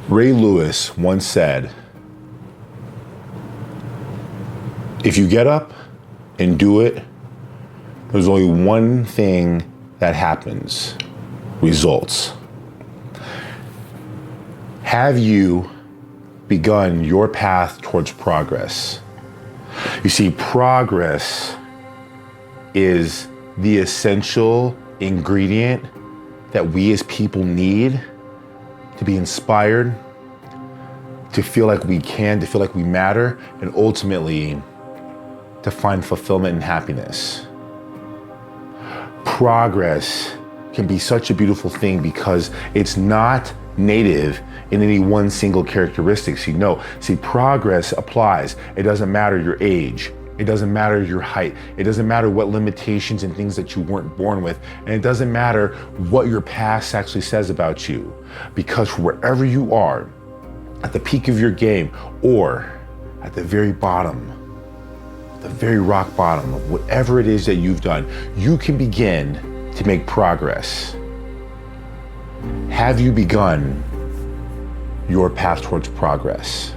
Ray Lewis once said, if you get up and do it, there's only one thing that happens: results. Have you begun your path towards progress? You see, progress is the essential ingredient that we as people need to be inspired, to feel like we can, to feel like we matter, and ultimately to find fulfillment and happiness. Progress can be such a beautiful thing because it's not native in any one single characteristics. See, progress applies. It doesn't matter your age. It doesn't matter your height. It doesn't matter what limitations and things that you weren't born with. And it doesn't matter what your past actually says about you. Because wherever you are, at the peak of your game or at the very bottom, the very rock bottom of whatever it is that you've done, you can begin to make progress. Have you begun your path towards progress?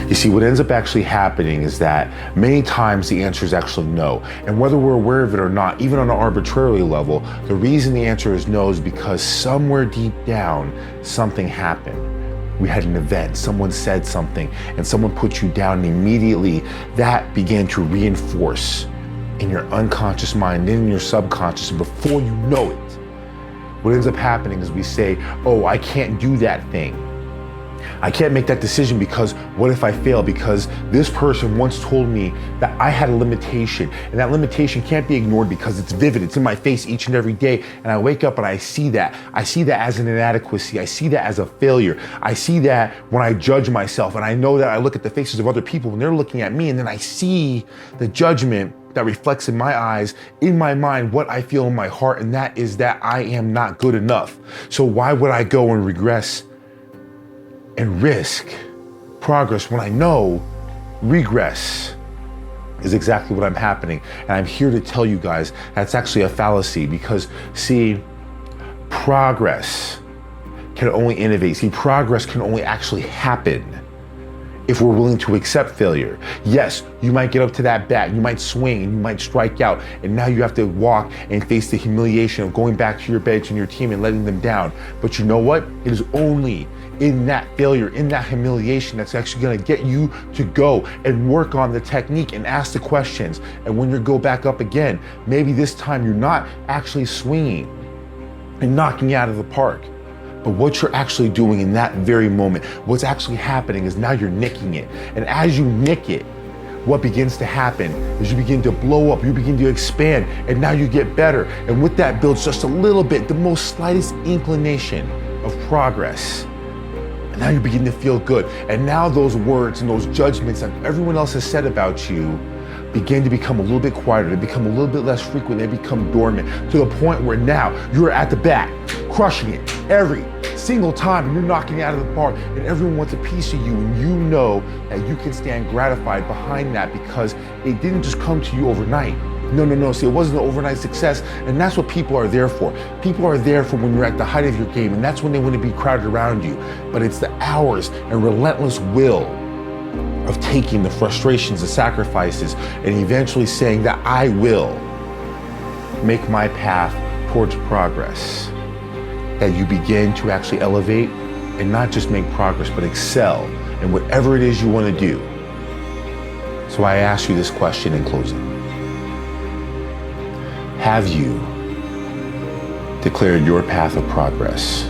You see, what ends up actually happening is that many times the answer is actually no. And whether we're aware of it or not, even on an arbitrary level, the reason the answer is no is because somewhere deep down, something happened. We had an event, someone said something, and someone put you down, and immediately that began to reinforce in your unconscious mind, then in your subconscious, and before you know it, what ends up happening is we say, oh, I can't do that thing. I can't make that decision because what if I fail? Because this person once told me that I had a limitation, and that limitation can't be ignored because it's vivid. It's in my face each and every day. And I wake up and I see that. I see that as an inadequacy. I see that as a failure. I see that when I judge myself, and I know that I look at the faces of other people when they're looking at me, and then I see the judgment that reflects in my eyes, in my mind, what I feel in my heart, and that is that I am not good enough. So why would I go and regress and risk progress when I know regress is exactly what I'm happening? And I'm here to tell you guys that's actually a fallacy, because see, progress can only innovate. See, progress can only actually happen if we're willing to accept failure. Yes, you might get up to that bat, you might swing, and you might strike out, and now you have to walk and face the humiliation of going back to your bench and your team and letting them down. But you know what? It is only in that failure, in that humiliation, that's actually gonna get you to go and work on the technique and ask the questions. And when you go back up again, maybe this time you're not actually swinging and knocking out of the park. But what you're actually doing in that very moment, what's actually happening is now you're nicking it. And as you nick it, what begins to happen is you begin to blow up, you begin to expand, and now you get better. And with that builds just a little bit, the most slightest inclination of progress. And now you begin to feel good. And now those words and those judgments that everyone else has said about you begin to become a little bit quieter, they become a little bit less frequent, they become dormant, to the point where now you're at the bat, crushing it every single time, and you're knocking it out of the park, and everyone wants a piece of you, and you know that you can stand gratified behind that because it didn't just come to you overnight. No. See, it wasn't an overnight success, and that's what people are there for. People are there for when you're at the height of your game, and that's when they want to be crowded around you. But it's the hours and relentless will of taking the frustrations, the sacrifices, and eventually saying that I will make my path towards progress, that you begin to actually elevate and not just make progress, but excel in whatever it is you want to do. So I ask you this question in closing. Have you declared your path of progress?